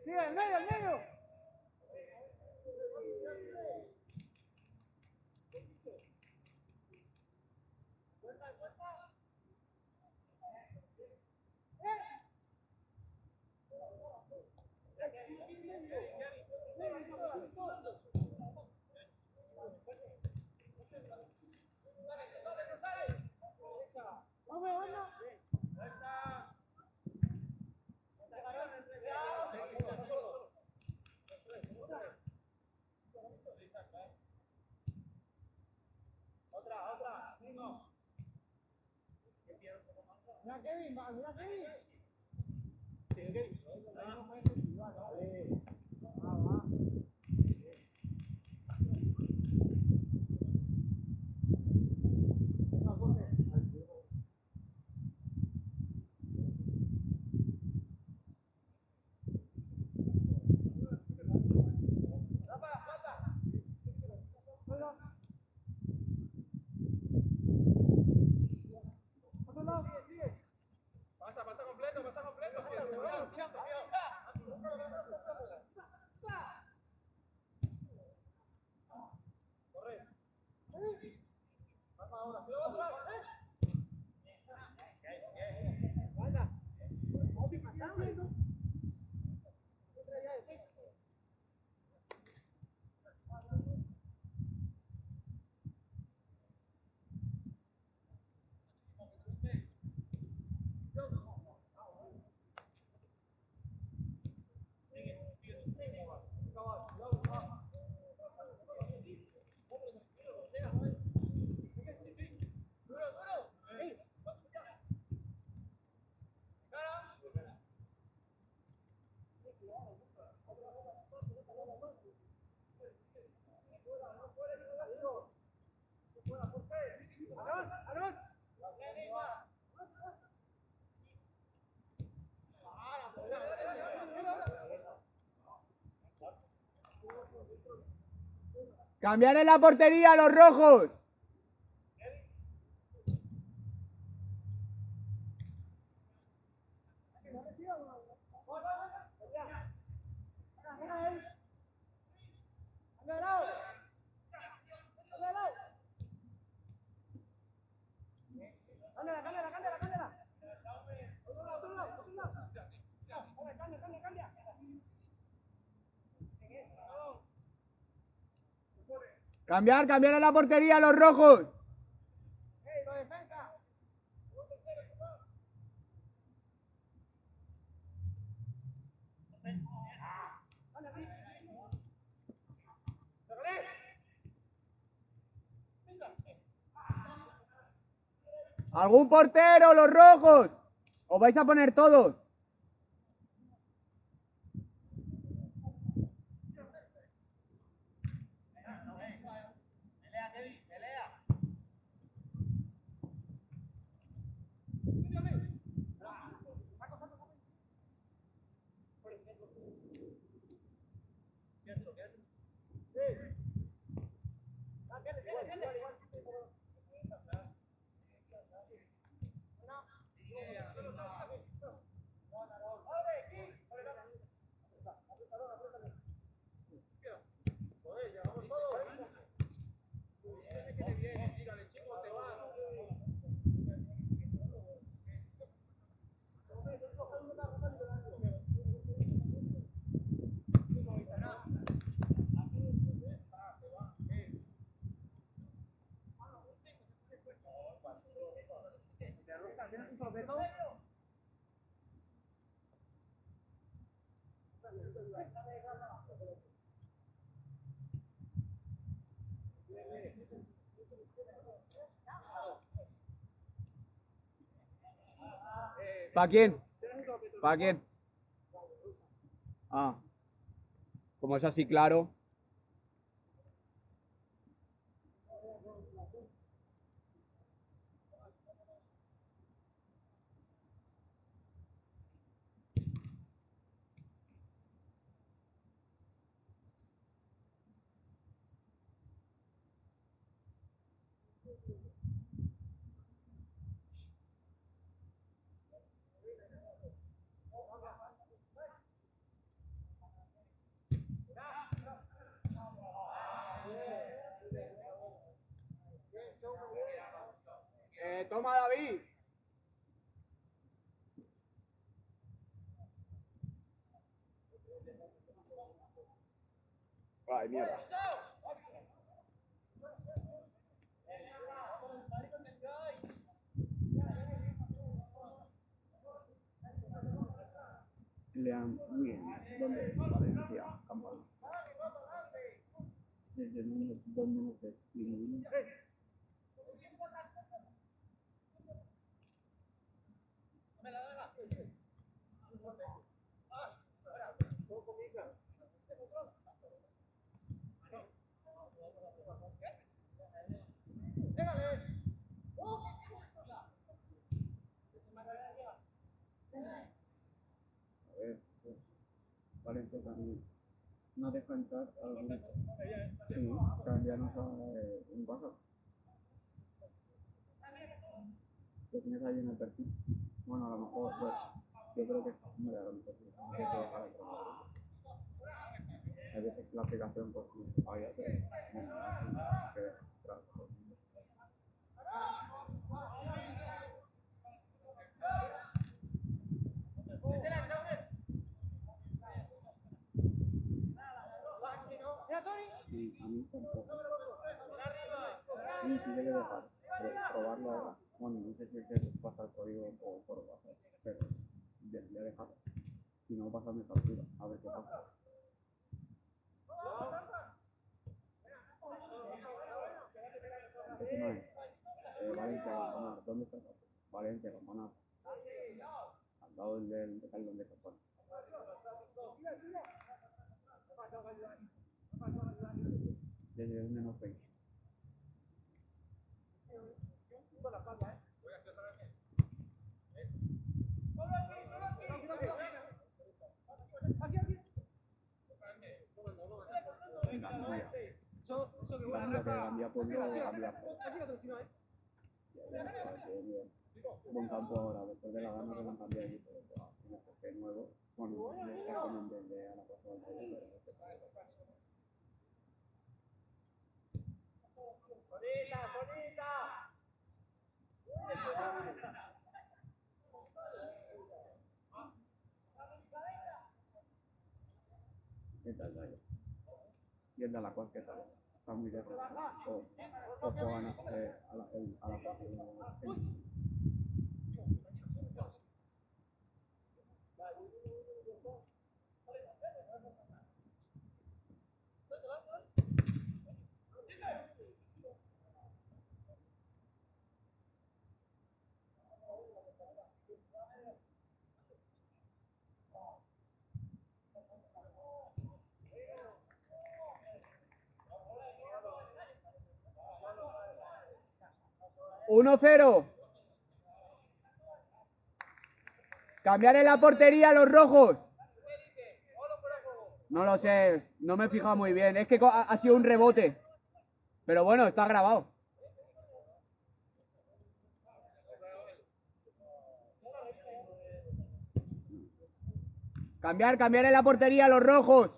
Sigue, al medio, al medio. Mira Kevin, va, mira Kevin. Pasa completo, pasa completo. Corre. Pasa ahora. Cambiar en la portería, los rojos. Cambiar, cambiar en la portería, los rojos. ¿Algún portero, los rojos? ¿Os vais a poner todos? ¿Para quién? ¿Para quién? Ah, como es así claro. Toma, David. Ay, mierda. Lean bien dónde es Valencia, Campana. Desde dónde nos describimos. A ver, pues, Valencia también. No deja entrar a los minutos. Sí, cambiarnos a un WhatsApp. Lo tienes ahí en el perfil. Bueno, a lo mejor, pues, yo creo que no le hago el perfil. No sé qué dejar el trabajo. Hay veces que la aplicación, pues, no falla, pero bueno, no que entrar todo el mundo. Sí, a mí tampoco. Sí, sí debe dejar, pero probarlo ahora. Bueno, no sé si es que pasa el código o por WhatsApp, pero debería dejar. Si no, pasarme factura, a ver qué pasa. ¿Qué tema es? Valencia, Campanar. ¿Dónde está? Valencia, Campanar. Al lado del Carlón de Campanar. Desde donde nos veis. Gandía que Gandía Pueblo o Gandía. Buen campo ahora, después de la gana que van a cambiar aquí, pero tienes que es de Aldaya. Y el de Alacuas, ¿qué tal? Está muy lejos. O juegan a la ¡1-0! Cambiar en la portería los rojos. No lo sé, no me he fijado muy bien. Es que ha sido un rebote. Pero bueno, está grabado. Cambiar en la portería los rojos.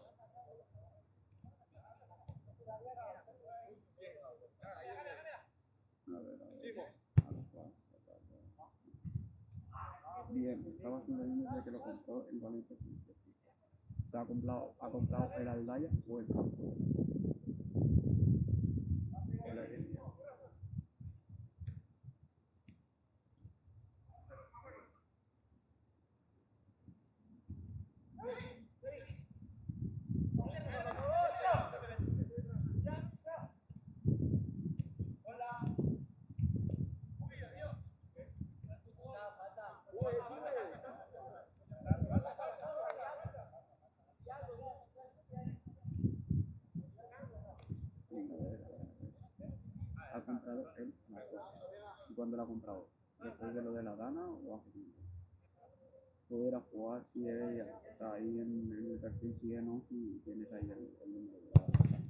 Bien, estaba haciendo bien desde que lo compró el Valencia. Se ha comprado el Aldaya o el campo. El Heredia. Ha comprado el Marcos. ¿Y cuándo lo ha comprado? ¿Después de lo de la Dana o hace tiempo? Pudiera jugar si ella está ahí en el perfil, si no, si tienes ahí el número de la Dana.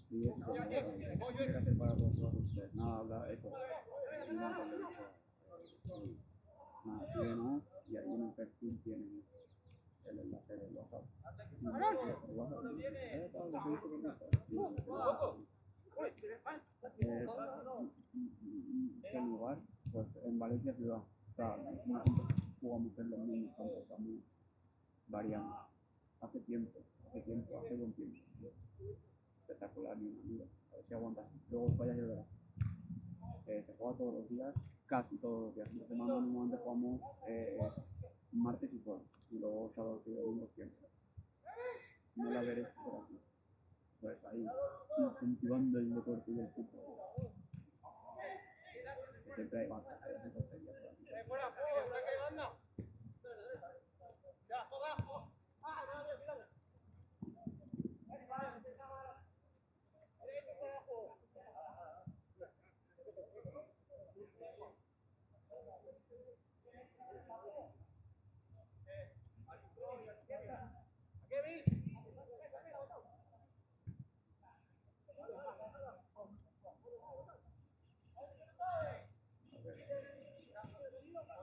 Sí, es como tiene que hacer para todos ustedes. Nada, habla eso. Nada, si no, y ahí en el perfil tienen el enlace del WhatsApp. El lugar, pues en Valencia ciudad, o sea, nosotros jugamos en los mismos campos también, variando. Hace buen tiempo. Espectacular, mi amigo. A ver si aguantas. Luego vayas y lo verás. Se juega todos los días, casi todos los días. Esta semana normalmente jugamos martes y jueves, y luego sábado y domingo siempre. No la veréis por aquí. Pues ahí, incentivando el deporte y el fútbol. Siempre hay bancas, hay tonterías por aquí.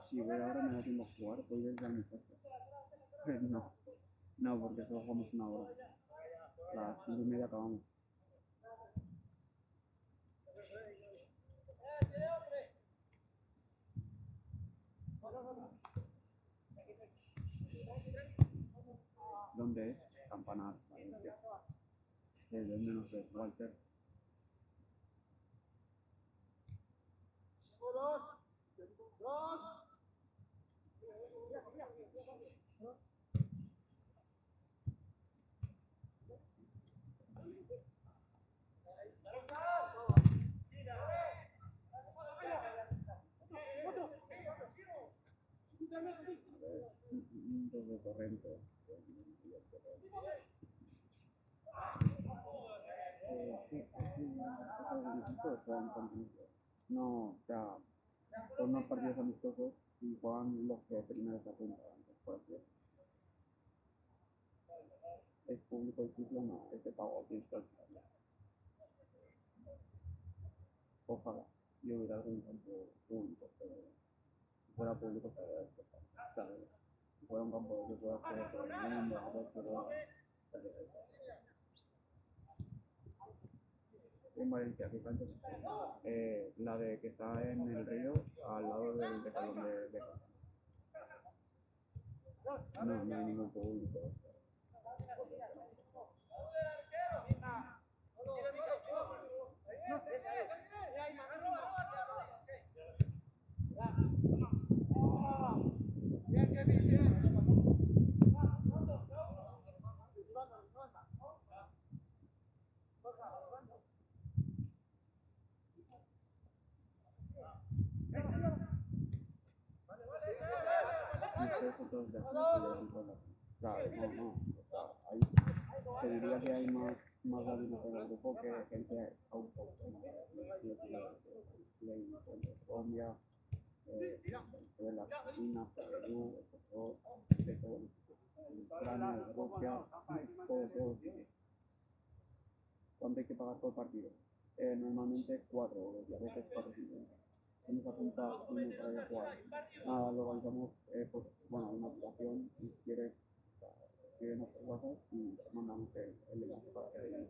Si voy ahora me da tiempo a jugar, voy desde mi casa. No, porque solo jugamos una hora. Las 5:30 acabamos. ¿Dónde es? Campanar, Valencia. Desde el menos de Walter. Desde Torrente. No, o sea, son unos partidos amistosos y juegan los que primero se apuntan, por así decirlo. Es público el ciclo, no, es de pago, tienes que alquilarlo. Ojalá, yo hubiera algún campo público, pero si fuera público estaría despejado. ¿Sabes? Si fuera un campo que pueda jugar todo el mundo, a cualquier hora, estaría despejado. En Valencia, ¿qué cancha es? La de que está en el río, al lado del Decathlon de casa. No hay ningún público. otros de aquí o sea, no. O sea, hay, te diría que hay más latinos en el grupo que gente autóctona. De Colombia, de la Argentina, Perú, Ecuador, de todo. Ucrania, Rusia, todo. ¿Cuánto hay que pagar por partido? Normalmente 4 euros, y a veces 4,50. Nos apunta uno para ir a jugar. Nada, lo organizamos, pues, bueno, una aplicación, si quieres, escriben nuestros WhatsApp y mandamos el enlace para que vean.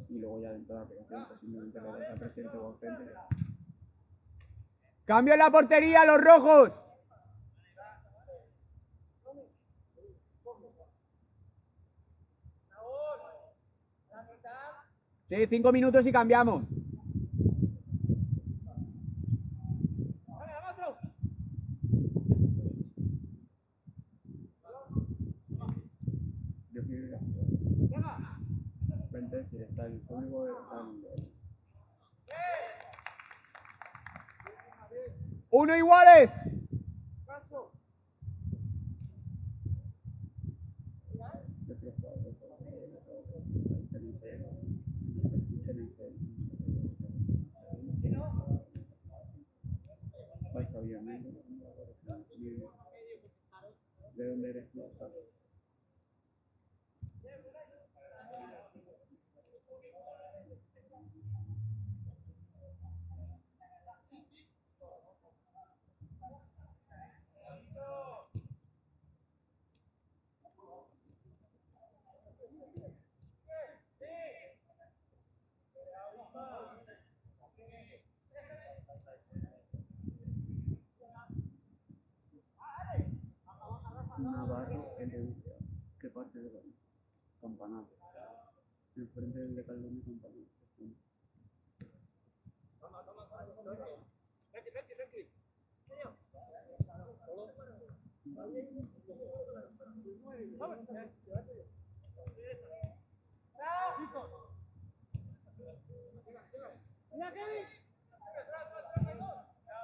Y luego ya dentro de la aplicación, pues simplemente le das a presente o ausente. ¡Cambio en la portería, los rojos! Sí, 5 minutos y cambiamos. Yo quiero frente, si está el público, está el... ¡Uno iguales! Yo quiero jugar eso. Está bien, ¿de dónde eres tú? Navarro, Andalucía. ¿Qué parte de Galicia? Campanar. Enfrente del de Caldonia, Campanar.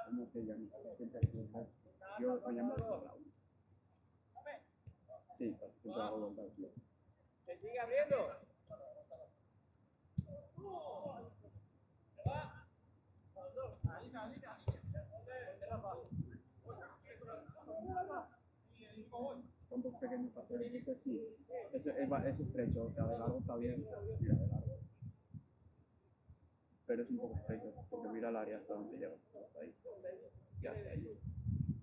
¿Cómo se llama? Yo me llamo Raúl. Sí, siempre hago voluntad. ¡Se sigue abriendo! ¿Cuántos pequeños paseos hiciste? Sí, es estrecho, o sea, de largo está bien, mira, de largo. Pero es un poco estrecho, porque mira el área hasta donde llega, hasta ahí, y hasta ahí.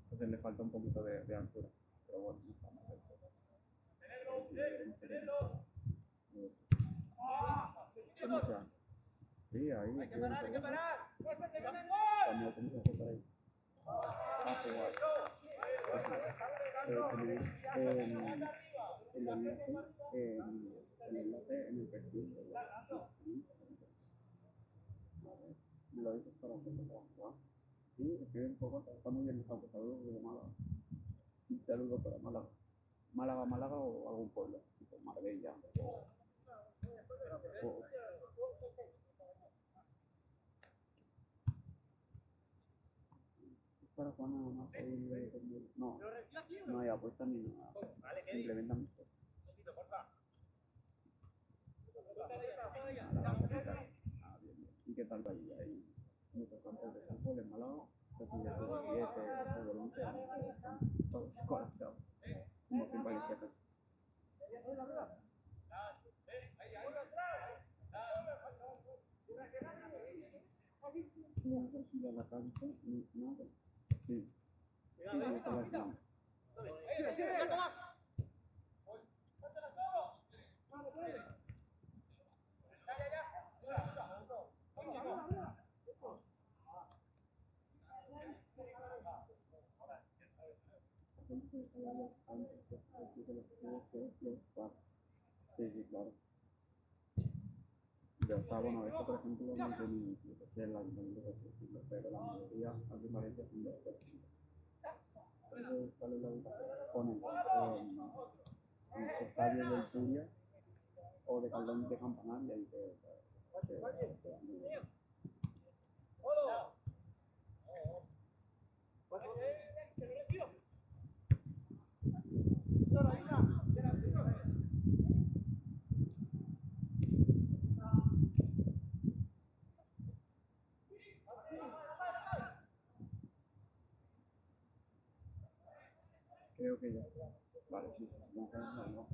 Entonces le falta un poquito de altura, pero bueno, no está mal. ¿Cómo se llama? Sí, ahí. ¡Hay que parar! ¡Hay que parar! También tenemos que hacer por ahí. Ah, igual. Tenéis el enlace en el perfil de la... Me lo dices para hacerlo para jugar. Sí, escribe un poco, está muy bien usado. Saludos desde Málaga. Un saludo para Málaga. Málaga o algún pueblo, tipo Marbella. Para Juan nada más ahí, no hay apuesta ni nada. Simplemente amistad. ¿Y qué tal va ahí? Hay muchos campos de fútbol en Málaga, recibe fútbol 11, están todos colapsados, como sin Valencia. No a la cancha, nada. Sí. Sí, claro. O sea, bueno, esto por ejemplo no tiene incluso que el ayuntamiento de decirlo, pero la mayoría aquí en Valencia son de ¿cuál es la ubicación? Ponen estadio del Turia o de Caldón de Campanar y ahí te Creo que ya. Vale, sí. No, no, no.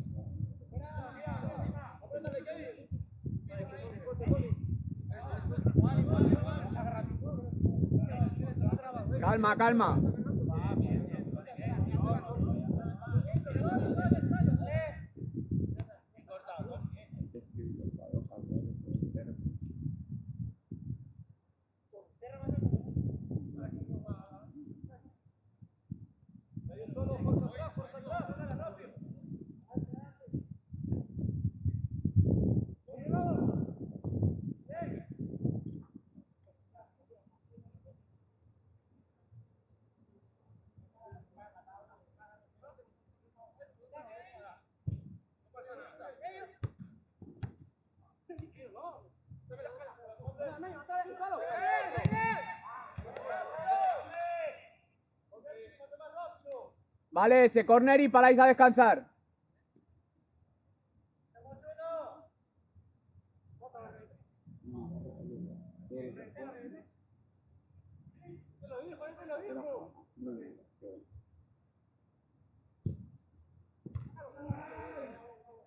Calma, calma. Vale, ese córner y paráis a descansar.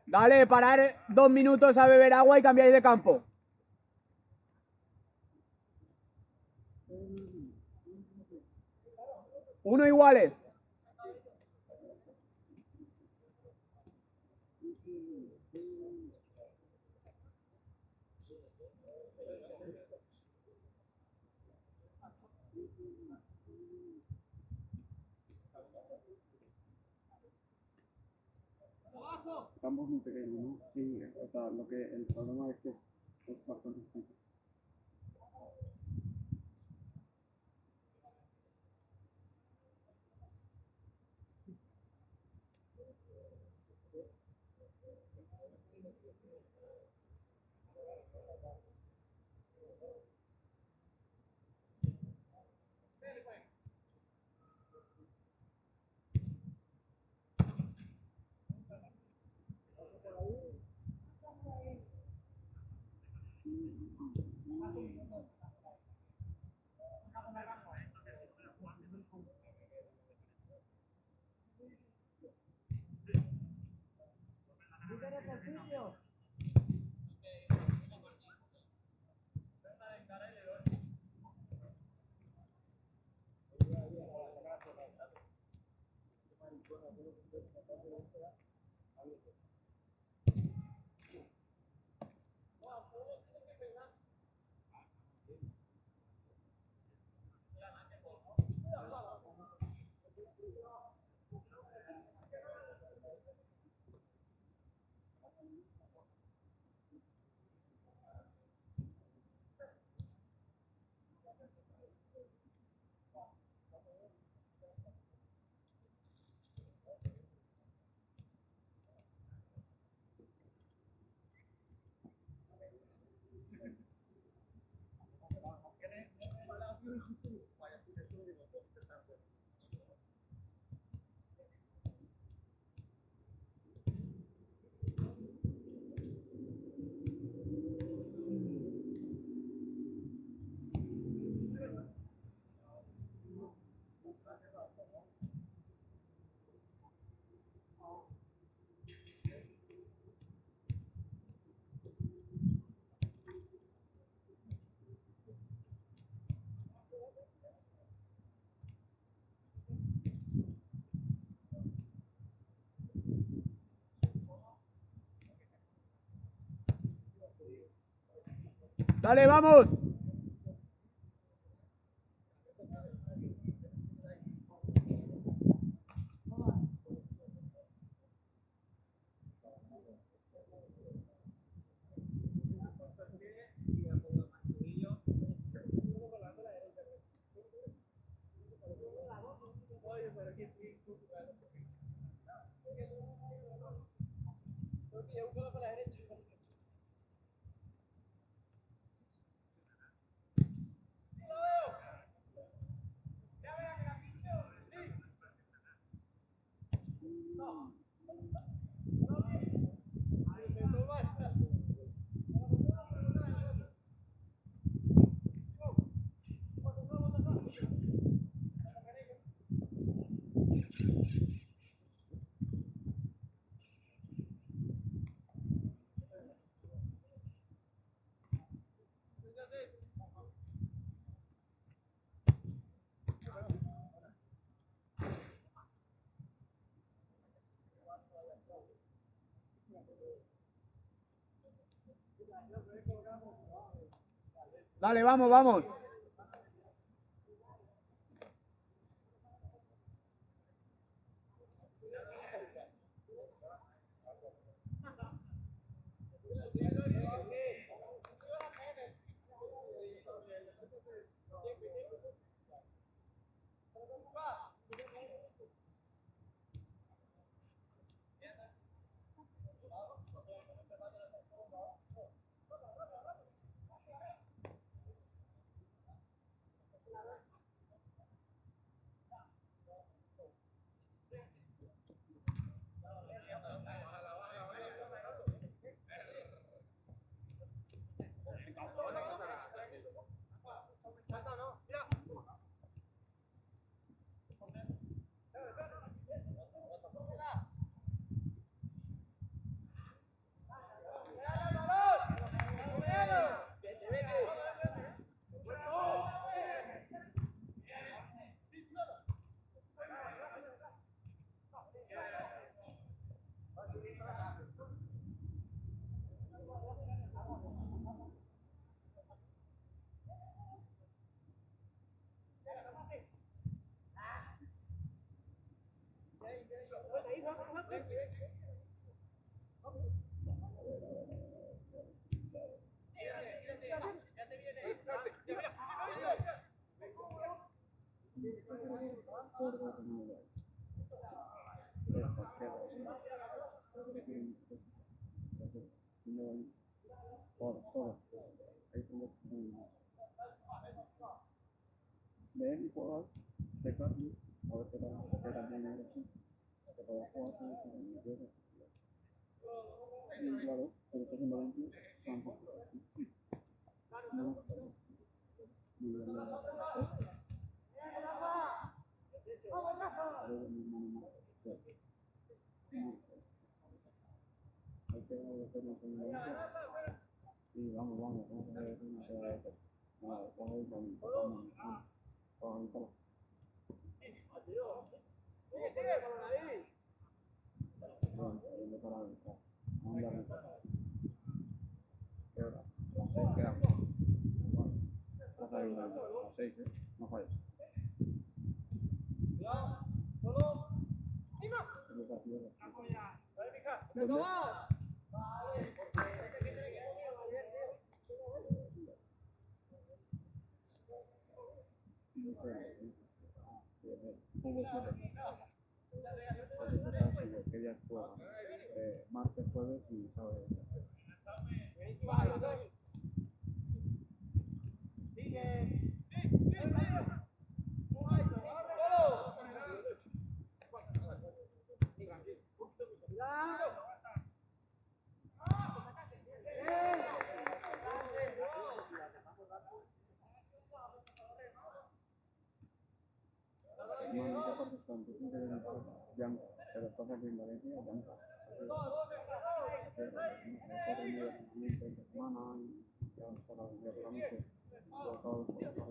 Dale, parar 2 minutos a beber agua y cambiáis de campo. Uno iguales. Campos muy pequeños, ¿no? Sí, o sea, el problema es que es bastante difícil. Dale, vamos. Dale, vamos, vamos. Ven y juegas, te cambias, a ver qué tal viene ahora sí. Te puedes jugar con eso y empiezas. Y claro, pero estás en Valencia, tampoco. No, muy bien, hay que hacernos en Valencia. Sí, vamos a ver una pega de eso. Nada, estamos ahí con bueno, saliendo para avanzar. Vamos a darle. ¿Qué hora? Las 6 quedamos. Bueno, vas a ir a las 6, ¿eh? No falles. El partido de las 6. ¿Dónde? No sé, fútbol 7. ¿Qué días juegan? Martes, jueves y sábado. Hermano, ¿qué parte están? Tú tienes que venir para Blanca, pero estás aquí en Valencia, Blanca. Entre semana y ya para el día de la noche. Yo acabo de jugar.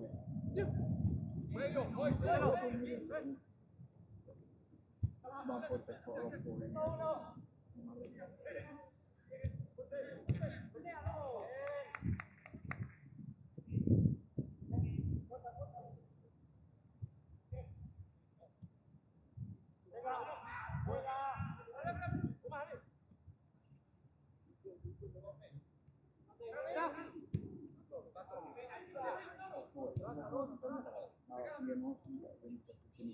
Van fuertes todos los jóvenes. Madre mía. Nada, sigamos y vemos que tiene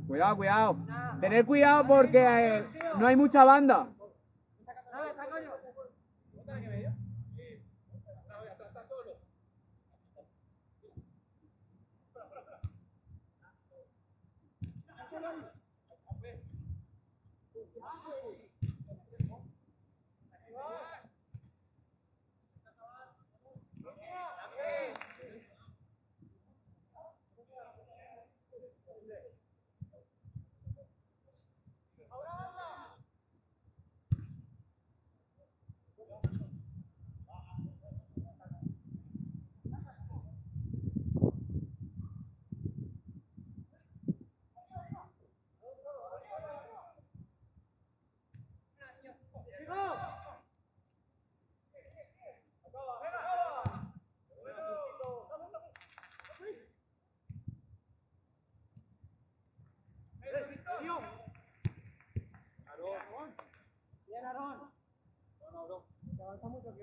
Cuidado, cuidado. Tener cuidado porque no hay mucha banda.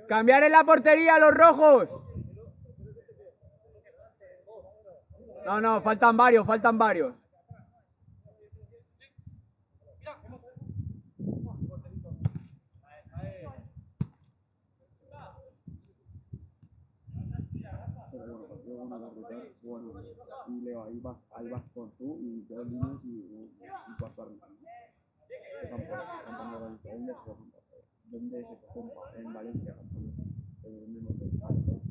Cambiar en la portería, los rojos. No, no, faltan varios, faltan varios. Pero bueno, partido bueno de ruta, bueno. Y Leo, ahí vas con tú y dos líneas y cuarto árbitro. Campana de Valencia, ¿dónde es eso? ¿Dónde es eso, compa? En Valencia, Campana. ¿Dónde hemos estado?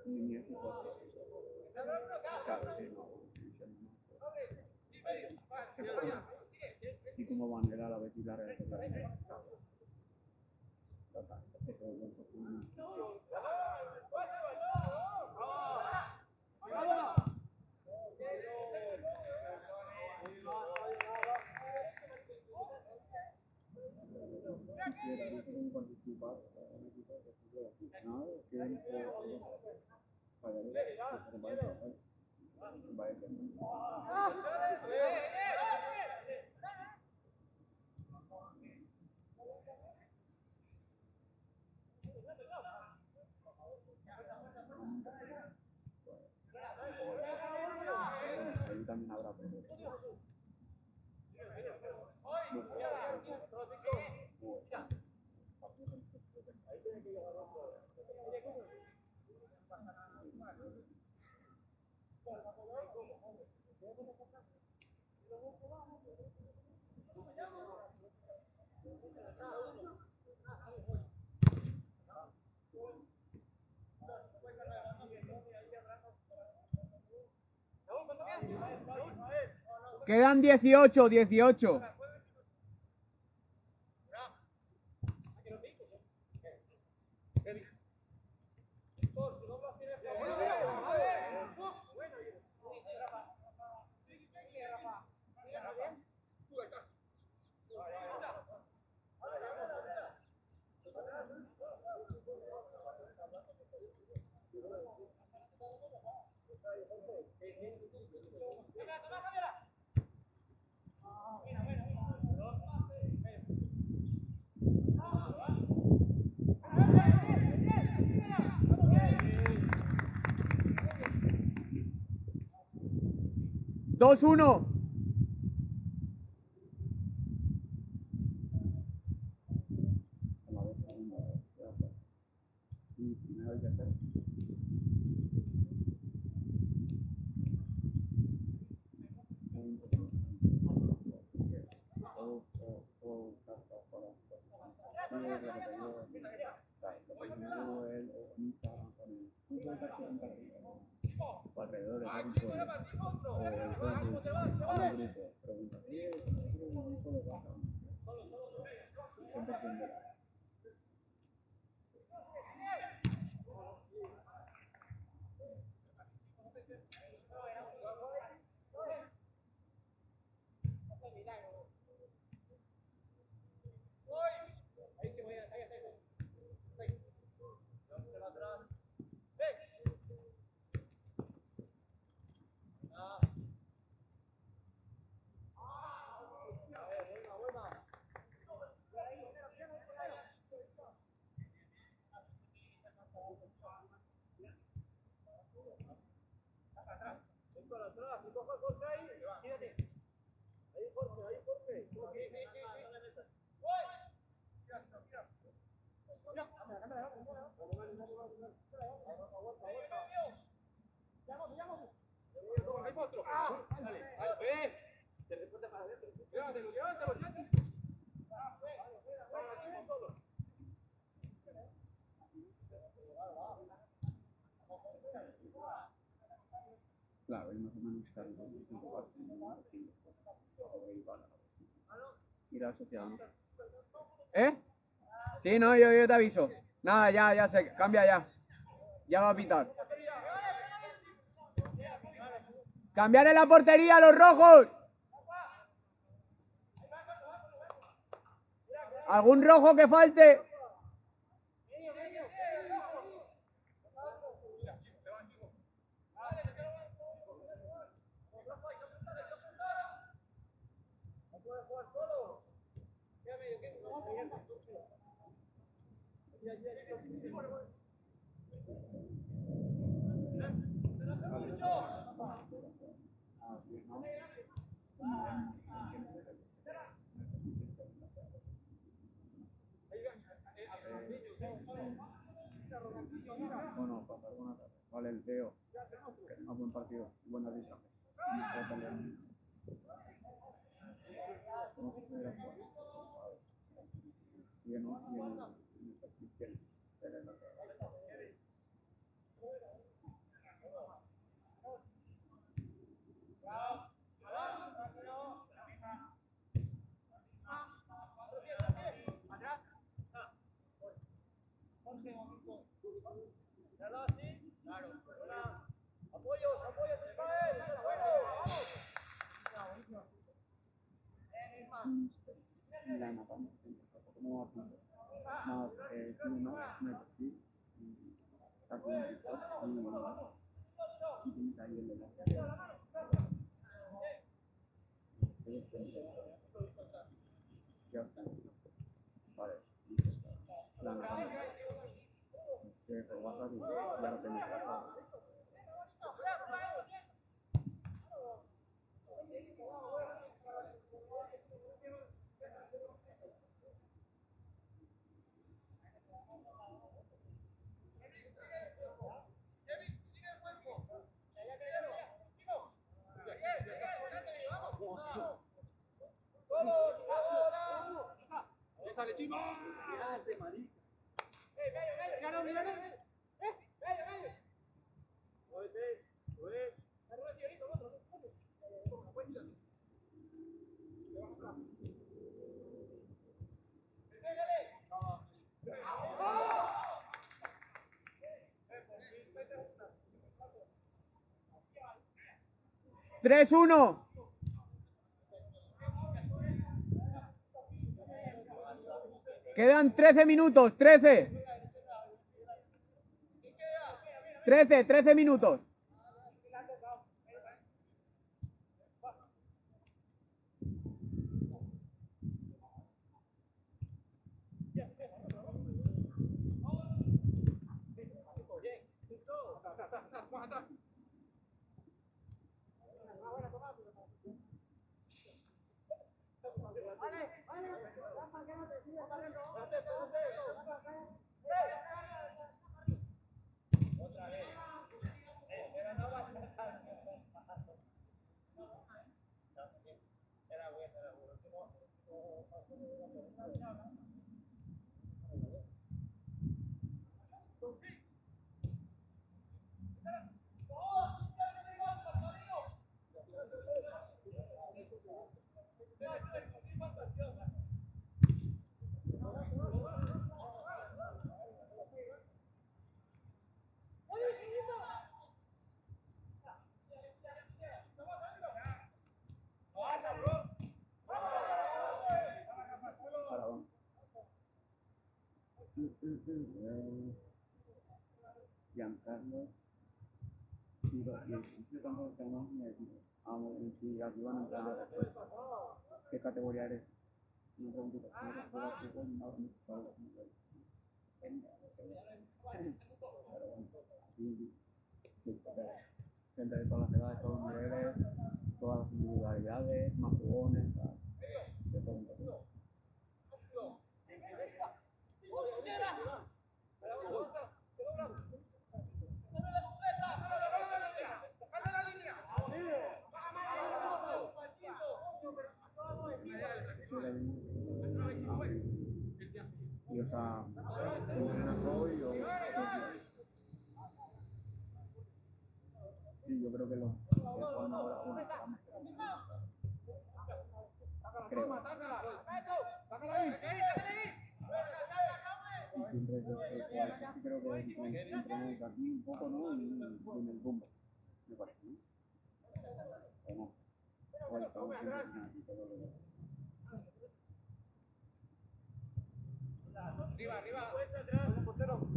Líneas y cuarto. Claro, sí, no. Y como bandera la Betis la Real Sociedad. Ahí también habrá pero Quedan 18, 18. Dos, uno. y primero hay que hacer alrededor de un pueblo o el Facebook a un grupo preguntas siempre entenderás. Claro, y más o menos está en 5 partes, ¿no? Ir al social, ¿no? ¿Eh? Sí, no, yo te aviso. Nada, ya se cambia ya. Ya va a pitar. ¡Cambiar en la portería, los rojos! ¿Algún rojo que falte? Bueno, pasar buena tarde. Vale, el Teo. A buen partido. Buena vista. ¡3-1! Quedan 13 minutos, 13. 13 minutos. Giancarlo y el sitio tampoco tenemos ni si aquí van a entrar. ¿Qué categoría eres? No pregunto. Gente de todas las edades, todos los niveles, todas las individualidades, más jugones, de todo un poco. Y o sea, ¿entrenas hoy o...? Sí, yo creo que los que juegan ahora, bueno, creo. que creo que entrenamos aquí un poco, ¿no? Y en el rumbo, me parece, ¿no? ¿O no? O estamos siempre aquí todo lo demás. Arriba, arriba. Atrás, portero.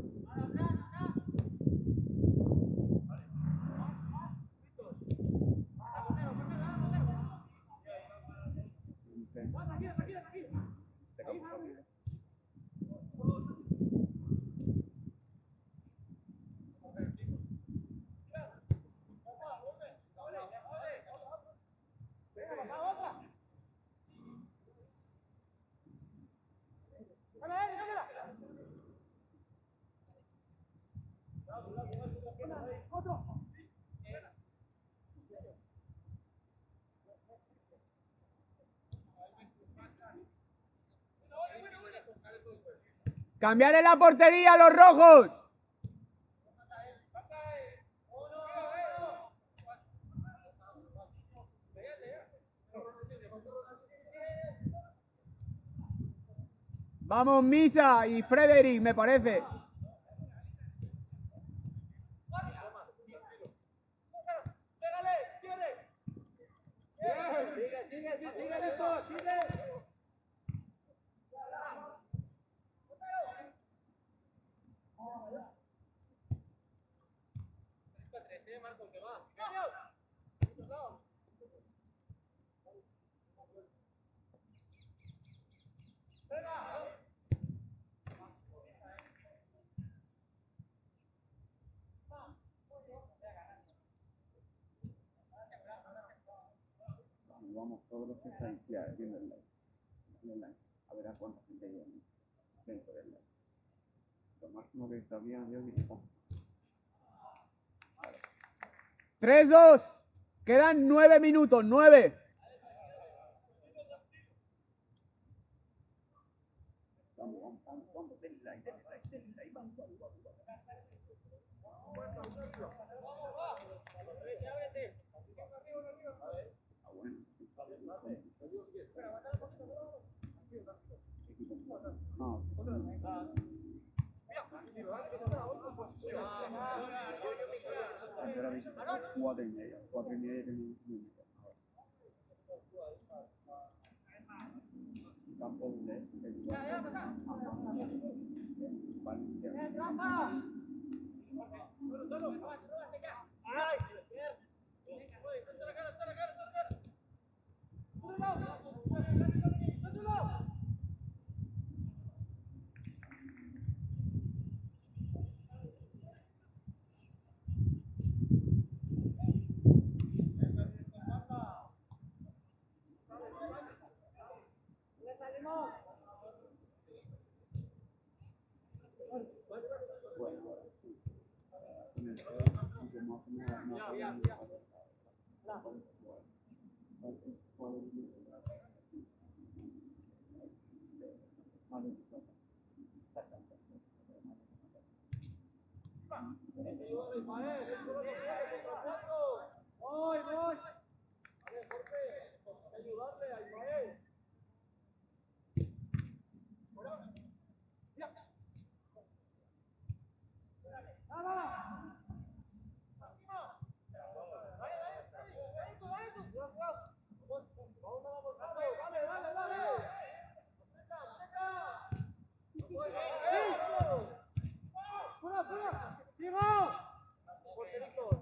¡Cambiar en la portería, los rojos! Vamos, Misa y Frederick, me parece. Vamos todos los que están ya viendo el live. A ver a cuánta gente hay dentro del live. Lo máximo que está bien, yo digo. 3-2. Quedan 9 minutos, 9. Vamos, denle like, vamos. Cuatro y media tenemos campo de ¡Porterito!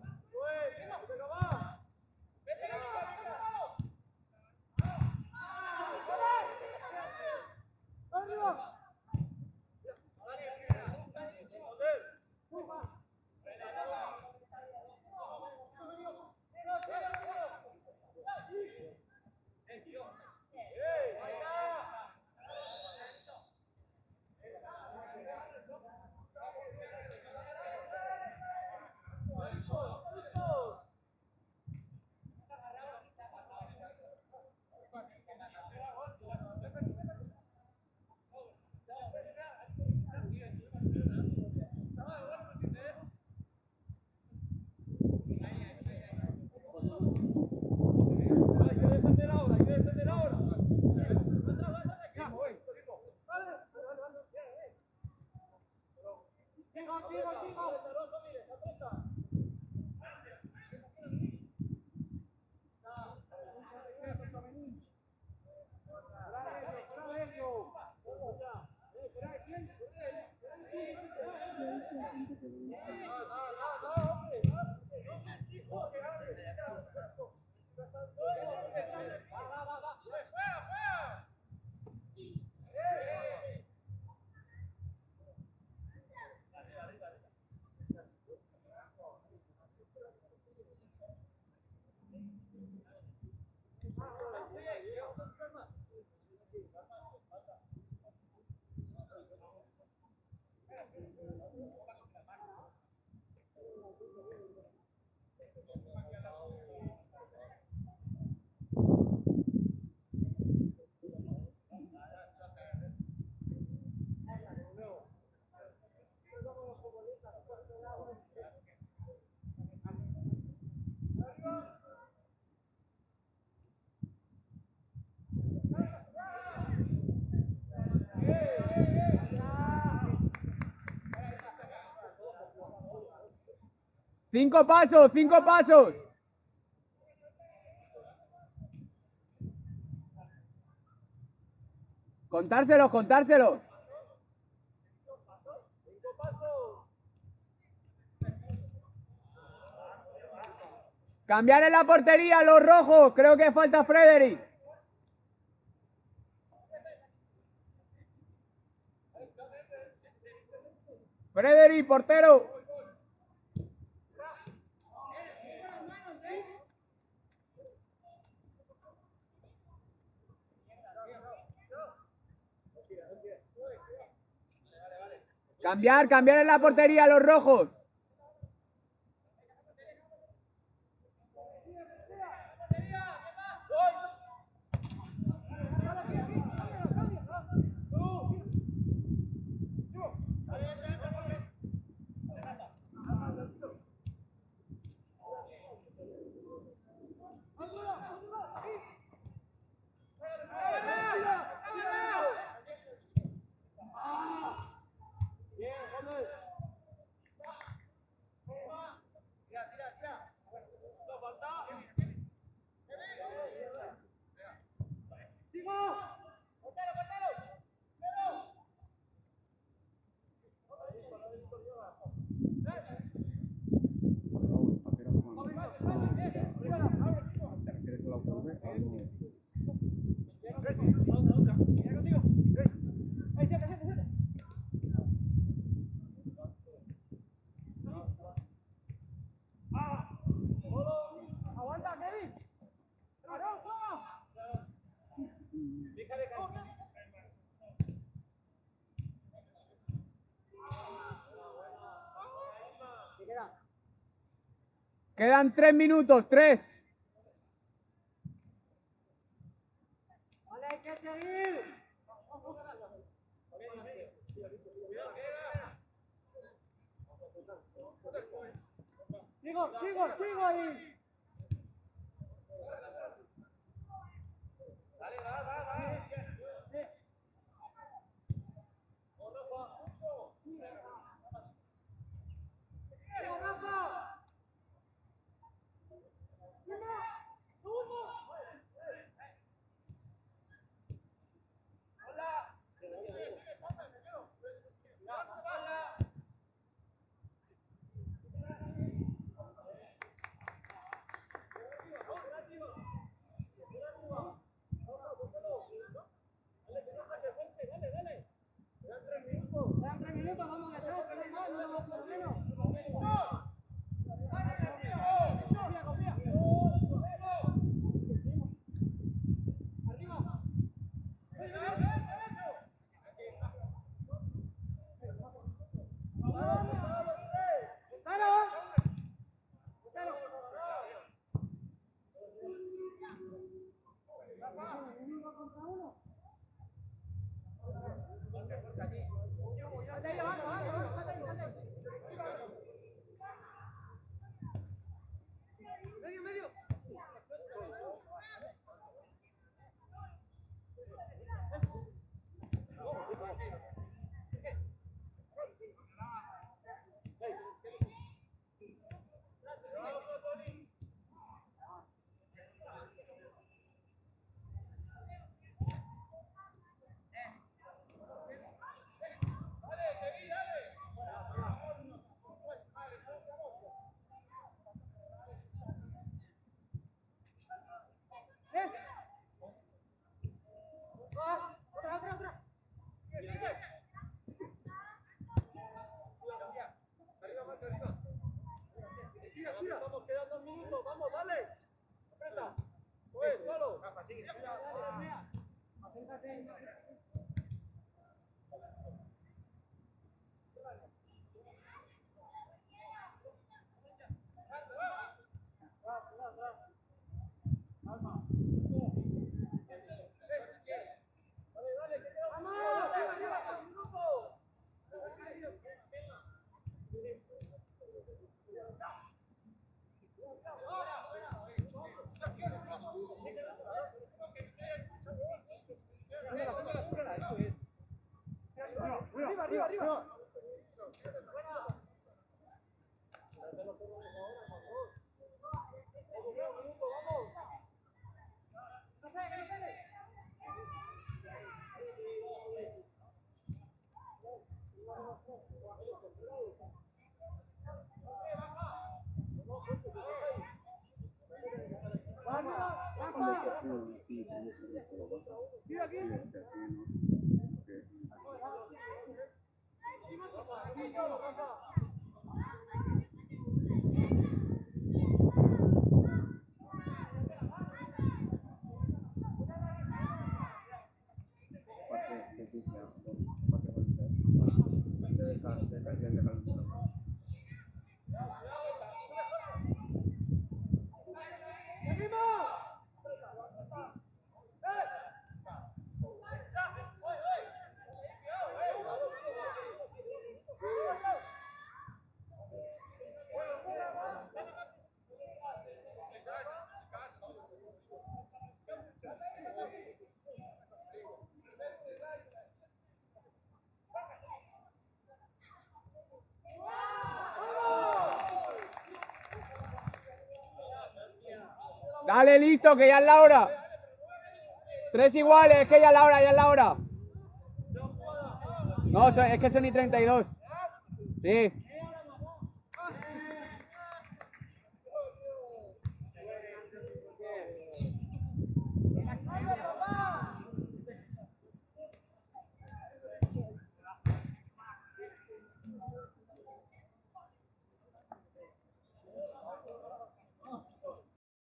Cinco pasos, 5 pasos. Contárselos, contárselos. Cambiar en la portería, los rojos. Creo que falta Frederick. Frederick, portero. Cambiar en la portería, los rojos. Quedan 3 minutos, 3. Vale, hay que seguir. Sigo ahí. Dale, va. Dale, listo, que ya es la hora. 3 iguales, es que ya es la hora, ya es la hora. No, es que son y 32. Sí.